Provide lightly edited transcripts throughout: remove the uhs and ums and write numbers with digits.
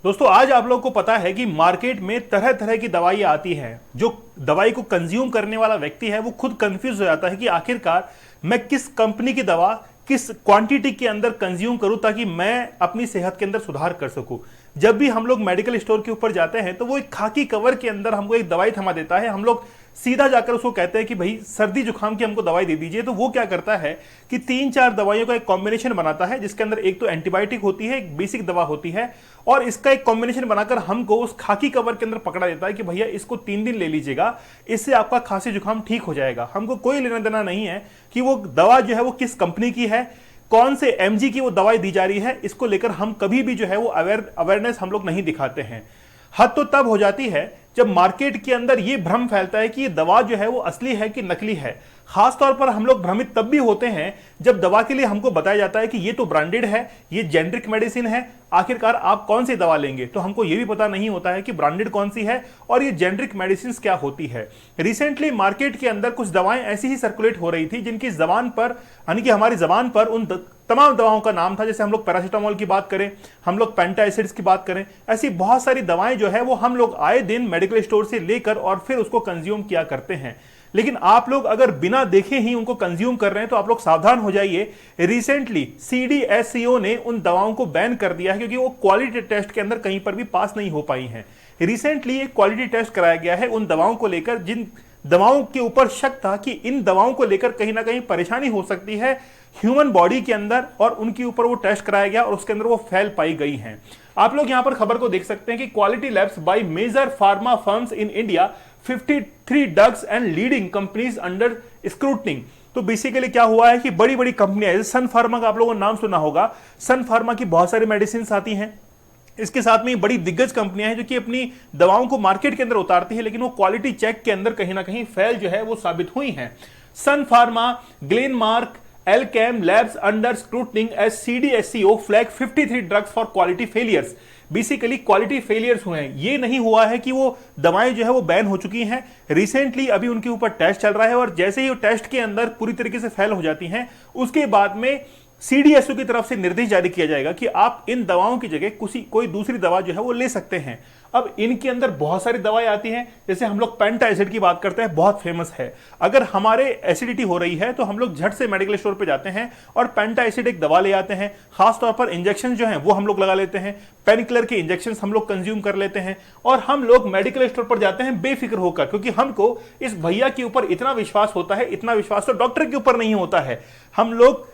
दोस्तों आज आप लोग को पता है कि मार्केट में तरह तरह की दवाई आती हैं। जो दवाई को कंज्यूम करने वाला व्यक्ति है वो खुद कंफ्यूज हो जाता है कि आखिरकार मैं किस कंपनी की दवा किस क्वांटिटी के अंदर कंज्यूम करूं ताकि मैं अपनी सेहत के अंदर सुधार कर सकूं। जब भी हम लोग मेडिकल स्टोर के ऊपर जाते हैं तो वो एक खाकी कवर के अंदर हमको एक दवाई थमा देता है। हम लोग सीधा जाकर उसको कहते हैं कि भाई सर्दी जुकाम की हमको दवाई दे दीजिए, तो वो क्या करता है कि 3-4 दवाइयों का एक कॉम्बिनेशन बनाता है जिसके अंदर एक तो एंटीबायोटिक होती है, एक बेसिक दवा होती है, और इसका एक कॉम्बिनेशन बनाकर हमको उस खाकी कवर के अंदर पकड़ा देता है कि भैया इसको 3 दिन ले लीजिएगा, इससे आपका खांसी जुकाम ठीक हो जाएगा। हमको कोई लेना देना नहीं है कि वो दवा जो है वो किस कंपनी की है, कौन से एमजी की वो दवाई दी जा रही है, इसको लेकर हम कभी भी जो है वो अवेयरनेस हम लोग नहीं दिखाते हैं। हद तो तब हो जाती है जब मार्केट के अंदर ये भ्रम फैलता है कि ये दवा जो है वो असली है कि नकली है। खासतौर पर हम लोग भ्रमित तब भी होते हैं जब दवा के लिए हमको बताया जाता है कि ये तो ब्रांडेड है, ये जेनरिक मेडिसिन है, आखिरकार आप कौन सी दवा लेंगे। तो हमको ये भी पता नहीं होता है कि ब्रांडेड कौन सी है और ये जेनरिक मेडिसिन क्या होती है। रिसेंटली मार्केट के अंदर कुछ दवाएं ऐसी ही सर्कुलेट हो रही थी जिनकी जबान पर, यानी कि हमारी जबान पर उन तमाम दवाओं का नाम था। जैसे हम लोग पैरासीटामोल की बात करें, हम लोग पेंटा एसिड्स की बात करें, ऐसी बहुत सारी दवाएं जो है वो हम लोग आए दिन मेडिकल स्टोर से लेकर और फिर उसको कंज्यूम किया करते हैं। लेकिन आप लोग अगर बिना देखे ही उनको कंज्यूम कर रहे हैं तो आप लोग सावधान हो जाइए। रिसेंटली सीडीएससीओ ने उन दवाओं को बैन कर दिया है क्योंकि वो क्वालिटी टेस्ट के अंदर कहीं पर भी पास नहीं हो पाई हैं। रिसेंटली एक क्वालिटी टेस्ट कराया गया है उन दवाओं को लेकर जिन दवाओं के ऊपर शक था कि इन दवाओं को लेकर कहीं ना कहीं परेशानी हो सकती है ह्यूमन बॉडी के अंदर, और उनके ऊपर वो टेस्ट कराया गया और उसके अंदर वो फैल पाई गई हैं। आप लोग यहां पर खबर को देख सकते हैं कि quality labs by major pharma firms in India 53 drugs and leading companies under scrutiny. तो बेसिकली क्या हुआ है कि बड़ी बड़ी कंपनियां, जैसे सन फार्मा का आप लोगों ने नाम सुना होगा, सन फार्मा की बहुत सारी मेडिसिन आती हैं। इसके साथ में बड़ी दिग्गज कंपनियां हैं जो कि अपनी दवाओं को मार्केट के अंदर उतारती है, लेकिन वो क्वालिटी चेक के अंदर कहीं ना कहीं फेल जो है वो साबित हुई हैं। Sun Pharma, Glenmark, Alkem labs under scrutiny as CDSCO flag 53 drugs for quality failures. Basically quality failures हुए हैं, ये नहीं हुआ है कि वो दवाएं जो है वो बैन हो चुकी हैं। रिसेंटली अभी उनके ऊपर टेस्ट चल रहा है और जैसे ही वो टेस्ट के अंदर पूरी तरीके से फेल हो जाती हैं उसके बाद में सीडीएसओ की तरफ से निर्देश जारी किया जाएगा कि आप इन दवाओं की जगह कोई दूसरी दवा जो है वो ले सकते हैं। अब इनके अंदर बहुत सारी दवाएं आती हैं, जैसे हम लोग पेंटा एसिड की बात करते हैं, बहुत फेमस है। अगर हमारे एसिडिटी हो रही है तो हम लोग झट से मेडिकल स्टोर पे जाते हैं और पेंटा एसिड एक दवा ले आते हैं। खासतौर पर इंजेक्शन जो हैं वो हम लोग लगा लेते हैं, पेन किलर के इंजेक्शन हम लोग कंज्यूम कर लेते हैं और हम लोग मेडिकल स्टोर पर जाते हैं बेफिक्र होकर, क्योंकि हमको इस भैया के ऊपर इतना विश्वास होता है, इतना विश्वास तो डॉक्टर के ऊपर नहीं होता है। हम लोग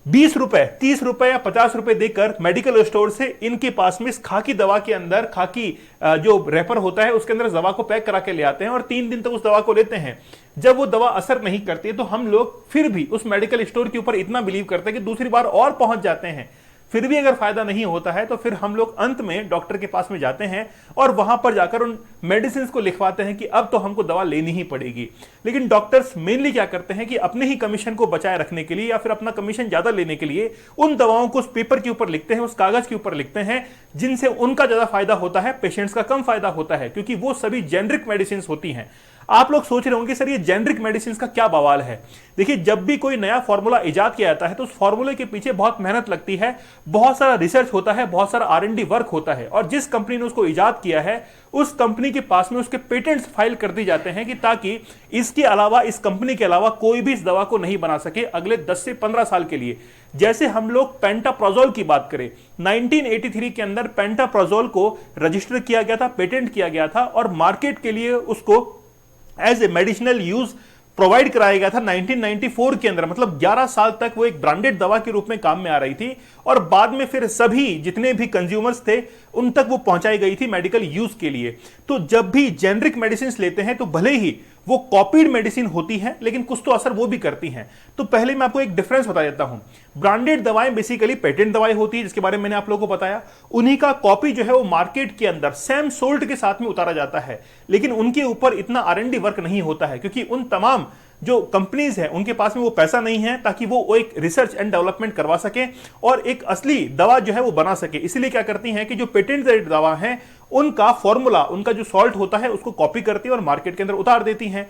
20 रुपए, 30 रुपए या 50 रुपए देकर मेडिकल स्टोर से इनके पास में इस खाकी दवा के अंदर, खाकी जो रैपर होता है उसके अंदर दवा को पैक करा के ले आते हैं और 3 दिन तक उस दवा को लेते हैं। जब वो दवा असर नहीं करती है तो हम लोग फिर भी उस मेडिकल स्टोर के ऊपर इतना बिलीव करते हैं कि दूसरी बार और पहुंच जाते हैं। फिर भी अगर फायदा नहीं होता है तो फिर हम लोग अंत में डॉक्टर के पास में जाते हैं और वहां पर जाकर उन मेडिसिन को लिखवाते हैं कि अब तो हमको दवा लेनी ही पड़ेगी। लेकिन डॉक्टर्स मेनली क्या करते हैं कि अपने ही कमीशन को बचाए रखने के लिए या फिर अपना कमीशन ज्यादा लेने के लिए उन दवाओं को उस पेपर के ऊपर लिखते हैं, उस कागज के ऊपर लिखते हैं जिनसे उनका ज्यादा फायदा होता है, पेशेंट्स का कम फायदा होता है, क्योंकि वो सभी जेनरिक मेडिसिन होती हैं। आप लोग सोच रहे होंगे सर ये जेनरिक मेडिसिन का क्या बवाल है। देखिए, जब भी कोई नया फॉर्मूला इजाद किया जाता है तो उस फॉर्मूले के पीछे बहुत मेहनत लगती है, बहुत सारा रिसर्च होता है, बहुत सारा R&D वर्क होता है, और जिस कंपनी ने उसको इजाद किया है उस कंपनी के पास में उसके पेटेंट्स फाइल कर दी जाते हैं कि ताकि इसके अलावा, इस कंपनी के अलावा कोई भी इस दवा को नहीं बना सके अगले 10 से 15 साल के लिए। जैसे हम लोग पेंटाप्रोजोल की बात करें, 1983 के अंदर पेंटाप्रोजोल को रजिस्टर किया गया था, पेटेंट किया गया था और मार्केट के लिए उसको as a medicinal use provide कराया गया था 1994 के अंदर। मतलब 11 साल तक वो एक ब्रांडेड दवा के रूप में काम में आ रही थी और बाद में फिर सभी जितने भी कंज्यूमर्स थे उन तक वो पहुंचाई गई थी मेडिकल यूज के लिए। तो जब भी जेनरिक मेडिसिन लेते हैं तो भले ही वो कॉपीड मेडिसिन होती है लेकिन कुछ तो असर वो भी करती हैं। तो पहले मैं आपको एक डिफरेंस बता देता हूं। ब्रांडेड दवाएं बेसिकली पेटेंट दवाई होती है जिसके बारे में मैंने आप लोगों को बताया, उन्हीं का कॉपी जो है वो मार्केट के अंदर सेम सोल्ट के साथ में उतारा जाता है, लेकिन उनके ऊपर इतना R&D वर्क नहीं होता है क्योंकि उन तमाम जो कंपनीज हैं उनके पास में वो पैसा नहीं है ताकि वो एक रिसर्च एंड डेवलपमेंट करवा सके और एक असली दवा जो है वो बना सके। इसलिए क्या करती हैं कि जो पेटेंट दवा है उनका फॉर्मूला, उनका जो सॉल्ट होता है उसको कॉपी करती है और मार्केट के अंदर उतार देती हैं।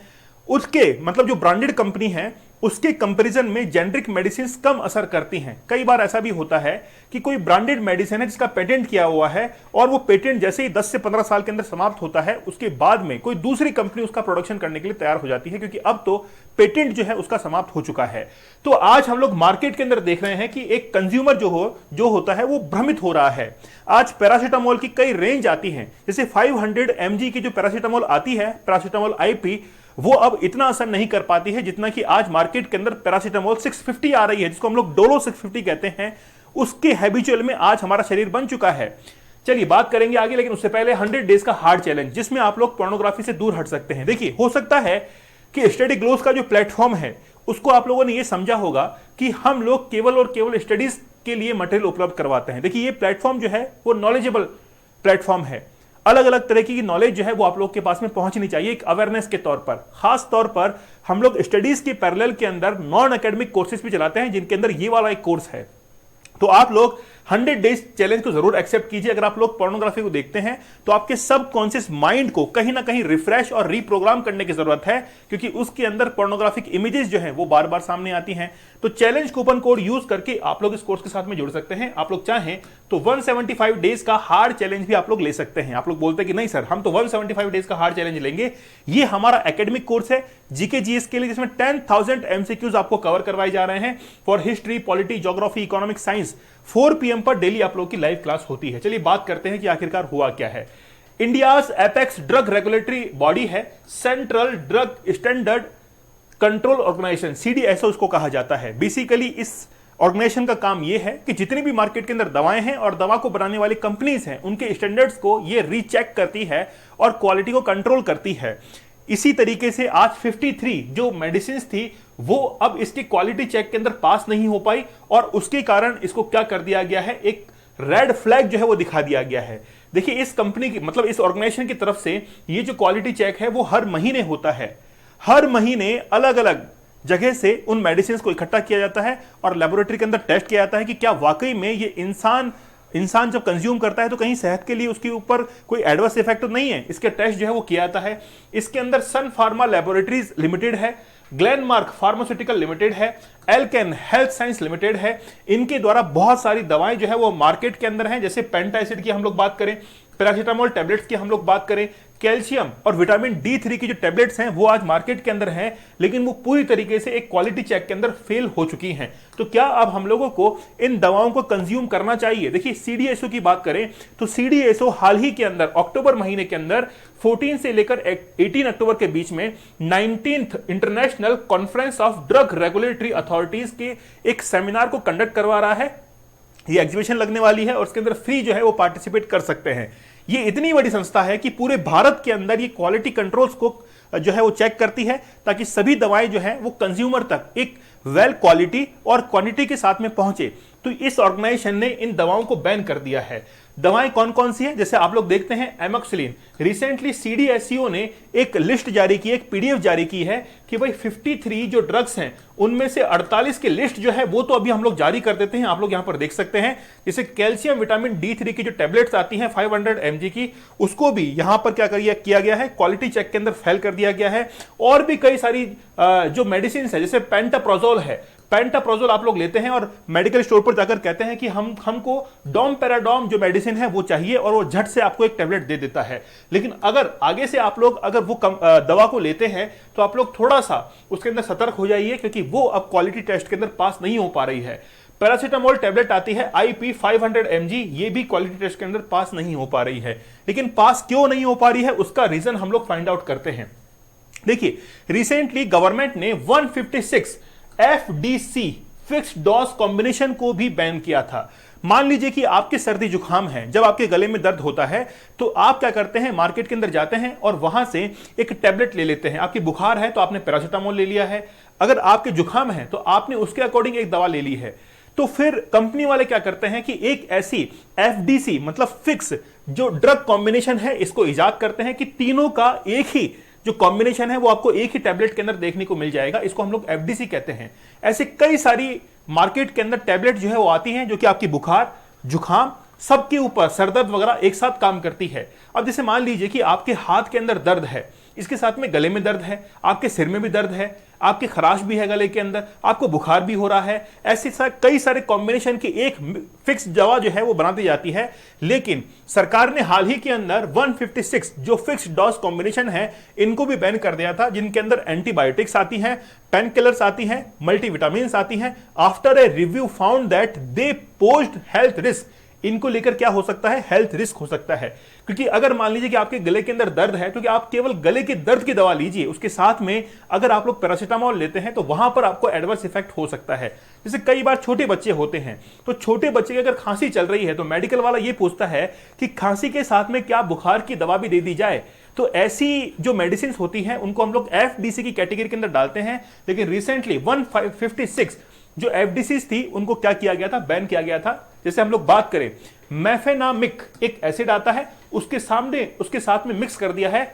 उसके मतलब जो ब्रांडेड कंपनी है उसके कंपैरिजन में जेनरिक मेडिसिन कम असर करती हैं। कई बार ऐसा भी होता है कि कोई ब्रांडेड मेडिसिन है जिसका पेटेंट किया हुआ है और वो पेटेंट जैसे ही 10 से 15 साल के अंदर समाप्त होता है, उसके बाद में कोई दूसरी कंपनी उसका प्रोडक्शन करने के लिए तैयार हो जाती है, क्योंकि अब तो पेटेंट जो है उसका समाप्त हो चुका है। तो आज हम लोग मार्केट के अंदर देख रहे हैं कि एक कंज्यूमर जो होता है वो भ्रमित हो रहा है। आज पैरासीटामोल की कई रेंज आती है, जैसे 500 mg की जो पैरासीटामोल आती है, पैरासीटामोल IP, वो अब इतना असर नहीं कर पाती है जितना कि आज मार्केट के अंदर पैरासीटामोल 650 आ रही है, जिसको हम लोग डोलो 650 कहते हैं। उसके हैबिचुअल में आज हमारा शरीर बन चुका है। चलिए बात करेंगे आगे, लेकिन उससे पहले 100 डेज का हार्ड चैलेंज, जिसमें आप लोग पोर्नोग्राफी से दूर हट सकते हैं। देखिए, हो सकता है कि स्टडी ग्लोस का जो प्लेटफॉर्म है उसको आप लोगों ने ये समझा होगा कि हम लोग केवल और केवल स्टडीज के लिए मटेरियल उपलब्ध करवाते हैं। देखिए, ये प्लेटफॉर्म जो है वो नॉलेजेबल प्लेटफॉर्म है। अलग अलग तरह की नॉलेज जो है वो आप लोग के पास में पहुंचनी चाहिए एक अवेयरनेस के तौर पर। खास तौर पर हम लोग स्टडीज के पैरेलल के अंदर नॉन एकेडमिक कोर्सेज भी चलाते हैं, जिनके अंदर ये वाला एक कोर्स है। तो आप लोग 100 डेज चैलेंज को जरूर एक्सेप्ट कीजिए। अगर आप लोग पोर्नोग्राफी को देखते हैं तो आपके सबकॉन्शियस माइंड को कहीं ना कहीं रिफ्रेश और रीप्रोग्राम करने की जरूरत है, क्योंकि उसके अंदर पोर्नोग्राफिक इमेजेस जो हैं वो बार बार सामने आती हैं। तो चैलेंज कूपन कोड यूज करके आप लोग इस कोर्स के साथ में जुड़ सकते हैं। आप लोग चाहें तो 175 डेज का हार्ड चैलेंज भी आप लोग ले सकते हैं। आप लोग बोलते हैं कि नहीं सर, हम तो 175 डेज का हार्ड चैलेंज लेंगे। ये हमारा एकेडमिक कोर्स है जीके जीएस के लिए, जिसमें 10,000 MCQs आपको कवर करवाए जा रहे हैं for history, polity, geography, economic, science. 4 PM पर डेली आप लोग की लाइव क्लास होती है। चलिए बात करते हैं कि आखिरकार हुआ क्या है। India's apex drug regulatory body है central drug standard control organisation, CDSO उसको कहा जाता है। बेसिकली इस ऑर्गेनाइजेशन का काम यह है कि जितनी भी मार्केट के अंदर दवाएं हैं और दवा को बनाने वाली कंपनीज हैं, उनके स्टैंडर्ड्स को ये रीचेक करती है और क्वालिटी को कंट्रोल करती है। इसी तरीके से आज 53 जो मेडिसिन थी वो अब इसकी क्वालिटी चेक के अंदर पास नहीं हो पाई, और उसके कारण इसको क्या कर दिया गया है, एक रेड फ्लैग जो है वो दिखा दिया गया है। देखिए, इस कंपनी की मतलब इस ऑर्गेनाइजेशन की तरफ से ये जो क्वालिटी चेक है वो हर महीने होता है। हर महीने अलग अलग जगह से उन मेडिसिन को इकट्ठा किया जाता है और लेबोरेटरी के अंदर टेस्ट किया जाता है कि क्या वाकई में ये इंसान जब कंज्यूम करता है तो कहीं सेहत के लिए उसके ऊपर कोई एडवर्स इफेक्ट तो नहीं है। इसके टेस्ट जो है वो किया जाता है। इसके अंदर सन फार्मा लैबोरेटरीज लिमिटेड है, ग्लेनमार्क फार्मास्यूटिकल लिमिटेड है, एल्केन हेल्थ साइंस लिमिटेड है। इनके द्वारा बहुत सारी दवाएं जो है वो मार्केट के अंदर हैं। जैसे पेंटासिड की हम लोग बात करें, पैरासीटामोल टैबलेट्स की हम लोग बात करें, कैल्शियम और विटामिन D3 की जो टैबलेट्स हैं वो आज मार्केट के अंदर हैं, लेकिन वो पूरी तरीके से एक क्वालिटी चेक के अंदर फेल हो चुकी हैं। तो क्या अब हम लोगों को इन दवाओं को कंज्यूम करना चाहिए? देखिए, CDSO की बात करें तो CDSO हाल ही के अंदर अक्टूबर महीने के अंदर 14 से लेकर 18 अक्टूबर के बीच में 19th international conference of drug regulatory authorities के एक सेमिनार को कंडक्ट करवा रहा है। ये एग्जीबिशन लगने वाली है और उसके अंदर फ्री जो है वो पार्टिसिपेट कर सकते हैं। ये इतनी बड़ी संस्था है कि पूरे भारत के अंदर ये क्वालिटी कंट्रोल्स को जो है वो चेक करती है, ताकि सभी दवाएं जो है वो कंज्यूमर तक एक वेल क्वालिटी और क्वांटिटी के साथ में पहुंचे। तो इस ऑर्गेनाइजेशन ने इन दवाओं को बैन कर दिया है। दवाएं कौन कौन सी हैं? जैसे आप लोग देखते हैं एमोक्सिलिन। रिसेंटली CDSO ने एक लिस्ट जारी की, एक PDF जारी की है कि भाई 53 जो ड्रग्स हैं उनमें से 48 की लिस्ट जो है वो तो अभी हम लोग जारी कर देते हैं। आप लोग यहां पर देख सकते हैं, जैसे कैल्शियम विटामिन D3 की जो टैबलेट्स आती हैं 500 mg की, उसको भी यहां पर क्या किया गया है, क्वालिटी चेक के अंदर फेल कर दिया गया है। और भी कई सारी जो मेडिसिन है, जैसे पेंटाप्रोजोल है, पेंटाप्रोजोल आप लोग लेते हैं और मेडिकल स्टोर पर जाकर कहते हैं कि हमको डोमपेराडोम जो मेडिसिन है वो चाहिए, और वो झट से आपको एक टैबलेट दे देता है। लेकिन अगर आगे से आप लोग अगर वो दवा को लेते हैं तो आप लोग थोड़ा सा उसके अंदर सतर्क हो जाइए, क्योंकि वो अब क्वालिटी टेस्ट के अंदर पास नहीं हो पा रही है। पैरासीटामोल टैबलेट आती है IP 500 mg, ये भी क्वालिटी टेस्ट के अंदर पास नहीं हो पा रही है। लेकिन पास क्यों नहीं हो पा रही है उसका रीजन हम लोग फाइंड आउट करते हैं। देखिए, रिसेंटली गवर्नमेंट ने 156 FDC फिक्स्ड डोज कॉम्बिनेशन को भी बैन किया था। मान लीजिए कि आपके सर्दी जुकाम है, जब आपके गले में दर्द होता है तो आप क्या करते हैं, मार्केट के अंदर जाते हैं और वहां से एक टैबलेट ले लेते हैं। आपकी बुखार है तो आपने पैरासीटामोल ले लिया है, अगर आपके जुकाम है तो आपने उसके अकॉर्डिंग एक दवा ले ली है। तो फिर कंपनी वाले क्या करते हैं कि एक ऐसी FDC मतलब फिक्स जो ड्रग कॉम्बिनेशन है इसको इजाद करते हैं कि तीनों का एक ही जो कॉम्बिनेशन है वो आपको एक ही टैबलेट के अंदर देखने को मिल जाएगा। इसको हम लोग FDC कहते हैं। ऐसे कई सारी मार्केट के अंदर टैबलेट जो है वो आती हैं जो कि आपकी बुखार, जुखाम, सबके ऊपर सरदर्द वगैरह एक साथ काम करती है। अब जैसे मान लीजिए कि आपके हाथ के अंदर दर्द है, इसके साथ में गले में दर्द है, आपके सिर में भी दर्द है, आपकी खराश भी है गले के अंदर, आपको बुखार भी हो रहा है, ऐसे कई सारे कॉम्बिनेशन की एक फिक्स दवा जो है वो बना दी जाती है। लेकिन सरकार ने हाल ही के अंदर 156 जो फिक्स डोज कॉम्बिनेशन है इनको भी बैन कर दिया था, जिनके अंदर एंटीबायोटिक्स आती हैं, पेन किलर्स आती हैं, मल्टीविटामिन्स आती हैं। After a review found that they posed health risk, इनको लेकर क्या हो सकता है, हेल्थ रिस्क हो सकता है। क्योंकि अगर मान लीजिए कि आपके गले के अंदर दर्द है तो कि आप केवल गले के दर्द की दवा लीजिए, उसके साथ में अगर आप लोग पैरासीटामोल लेते हैं तो वहां पर आपको एडवर्स इफेक्ट हो सकता है। जैसे कई बार छोटे बच्चे होते हैं, तो छोटे बच्चे की अगर खांसी चल रही है तो मेडिकल वाला ये पूछता है कि खांसी के साथ में क्या बुखार की दवा भी दे दी जाए। तो ऐसी जो मेडिसिन होती हैं उनको हम लोग एफडीसी की कैटेगरी के अंदर डालते हैं। लेकिन रिसेंटली 156 जो एफडीसीज थी उनको क्या किया गया था, बैन किया गया था। जैसे हम लोग बात करें, मेफेनामिक एक एसिड आता है, उसके साथ में मिक्स कर दिया है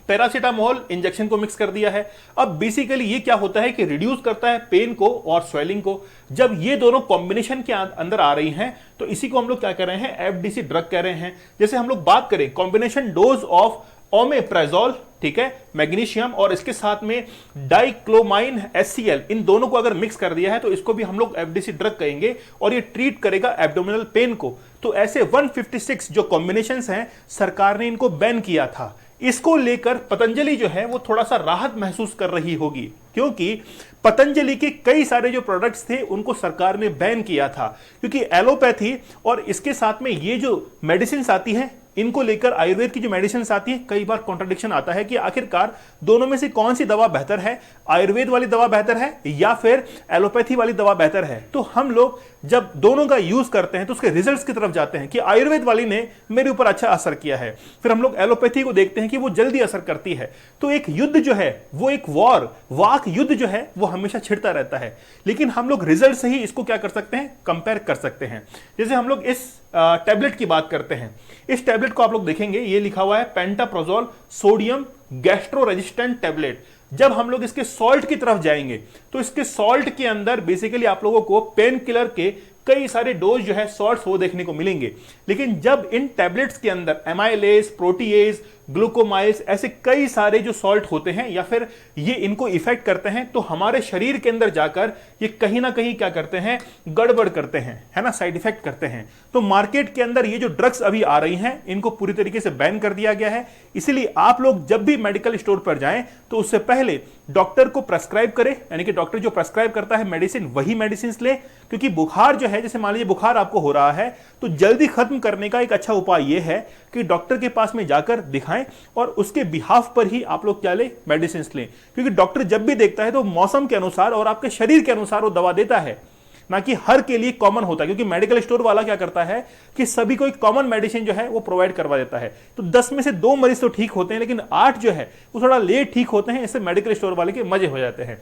पैरासीटामोल इंजेक्शन को मिक्स कर दिया है। अब बेसिकली ये क्या होता है कि रिड्यूस करता है पेन को और स्वेलिंग को। जब ये दोनों कॉम्बिनेशन के अंदर आ रही हैं तो इसी को हम लोग क्या कह रहे हैं, एफडीसी ड्रग कह रहे हैं। जैसे हम लोग बात करें कॉम्बिनेशन डोज ऑफ ओमेप्राजोल, ठीक है, मैग्नीशियम और इसके साथ में डाइक्लोमाइन HCl, इन दोनों को अगर मिक्स कर दिया है तो इसको भी हम लोग एफडीसी ड्रग कहेंगे और ये ट्रीट करेगा एब्डोमिनल पेन को। तो ऐसे 156 जो कॉम्बिनेशंस हैं सरकार ने इनको बैन किया था। इसको लेकर पतंजलि जो है वो थोड़ा सा राहत महसूस कर रही होगी, क्योंकि पतंजलि के कई सारे जो प्रोडक्ट्स थे उनको सरकार ने बैन किया था। क्योंकि एलोपैथी और इसके साथ में ये जो मेडिसिन आती है इनको लेकर आयुर्वेद की जो मेडिसिन आती है कई बार कॉन्ट्रडिक्शन आता है कि आखिरकार दोनों में से कौन सी दवा बेहतर है, आयुर्वेद वाली दवा बेहतर है या फिर एलोपैथी वाली दवा बेहतर है। तो हम लोग जब दोनों का यूज करते हैं तो उसके रिजल्ट्स की तरफ जाते हैं कि आयुर्वेद वाली ने मेरे ऊपर अच्छा असर किया है, फिर हम लोग एलोपैथी को देखते हैं कि वो जल्दी असर करती है। तो एक युद्ध जो है वो एक वाक युद्ध जो है वो हमेशा छिड़ता रहता है, लेकिन हम लोग रिजल्ट से ही इसको क्या कर सकते हैं, कंपेयर कर सकते हैं। जैसे हम लोग इस टैबलेट की बात करते हैं, इस टैबलेट को आप लोग देखेंगे ये लिखा हुआ है pantoprazole sodium gastro resistant tablet. जब हम लोग इसके सॉल्ट की तरफ जाएंगे तो इसके सॉल्ट के अंदर बेसिकली आप लोगों को पेन किलर के कई सारे डोज जो है सॉल्ट्स वो देखने को मिलेंगे। लेकिन जब इन टैबलेट्स के अंदर एमाइलेज, प्रोटीएज, ग्लूकोमाइल्स ऐसे कई सारे जो सॉल्ट होते हैं या फिर ये इनको इफेक्ट करते हैं तो हमारे शरीर के अंदर जाकर ये कहीं ना कहीं क्या करते हैं, गड़बड़ करते हैं, है ना, साइड इफेक्ट करते हैं। तो मार्केट के अंदर ये जो ड्रग्स अभी आ रही हैं इनको पूरी तरीके से बैन कर दिया गया है। इसीलिए आप लोग जब भी मेडिकल स्टोर पर जाएं तो उससे पहले डॉक्टर को प्रेस्क्राइब करें, यानी कि डॉक्टर जो प्रेस्क्राइब करता है मेडिसिन वही मेडिसिन ले। क्योंकि बुखार जो है, जैसे मान लीजिए बुखार आपको हो रहा है तो जल्दी खत्म करने का एक अच्छा उपाय यह है कि डॉक्टर के पास में जाकर दिखाएं और उसके बिहाफ पर ही आप लोग क्या लें, मेडिसिन लें। क्योंकि डॉक्टर जब भी देखता है तो मौसम के अनुसार और आपके शरीर के अनुसार वो दवा देता है, ना कि हर के लिए कॉमन होता है। क्योंकि मेडिकल स्टोर वाला क्या करता है कि सभी को एक कॉमन मेडिसिन जो है वो प्रोवाइड करवा देता है। तो 10 में से 2 मरीज तो ठीक होते हैं, लेकिन 8 जो है वो थोड़ा लेट ठीक होते हैं। इससे मेडिकल स्टोर वाले के मजे हो जाते हैं।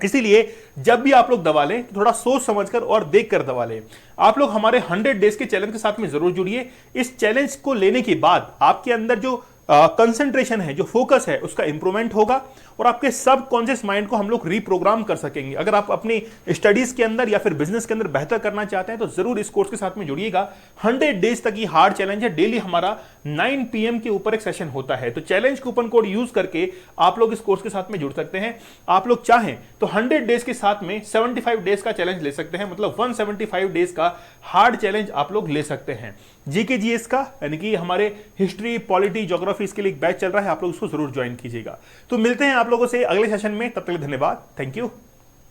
इसीलिए जब भी आप लोग दवा लें तो थोड़ा सोच समझकर और देखकर दवा लें। आप लोग हमारे 100 डेज के चैलेंज के साथ में जरूर जुड़िए। इस चैलेंज को लेने के बाद आपके अंदर जो कंसंट्रेशन है, जो फोकस है, उसका इंप्रूवमेंट होगा और आपके सब कॉन्शियस माइंड को हम लोग रीप्रोग्राम कर सकेंगे। अगर आप अपनी स्टडीज के अंदर या फिर बिजनेस के अंदर बेहतर करना चाहते हैं तो जरूर इस कोर्स के साथ में जुड़िएगा। 100 डेज तक ये हार्ड चैलेंज है। डेली हमारा 9 PM के ऊपर एक सेशन होता है। तो चैलेंज कूपन कोड यूज करके आप लोग इस कोर्स के साथ में जुड़ सकते हैं। आप लोग चाहें तो 100 डेज के साथ में 75 डेज का चैलेंज ले सकते हैं, मतलब 175 डेज का हार्ड चैलेंज आप लोग ले सकते हैं। जीके जीएस का, यानी कि हमारे हिस्ट्री, पॉलिटी, ज्योग्राफी, इसके लिए एक बैच चल रहा है, आप लोग उसको जरूर ज्वाइन कीजिएगा। तो मिलते हैं आप लोगों से अगले सेशन में, तब तक धन्यवाद, थैंक यू,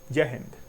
जय हिंद।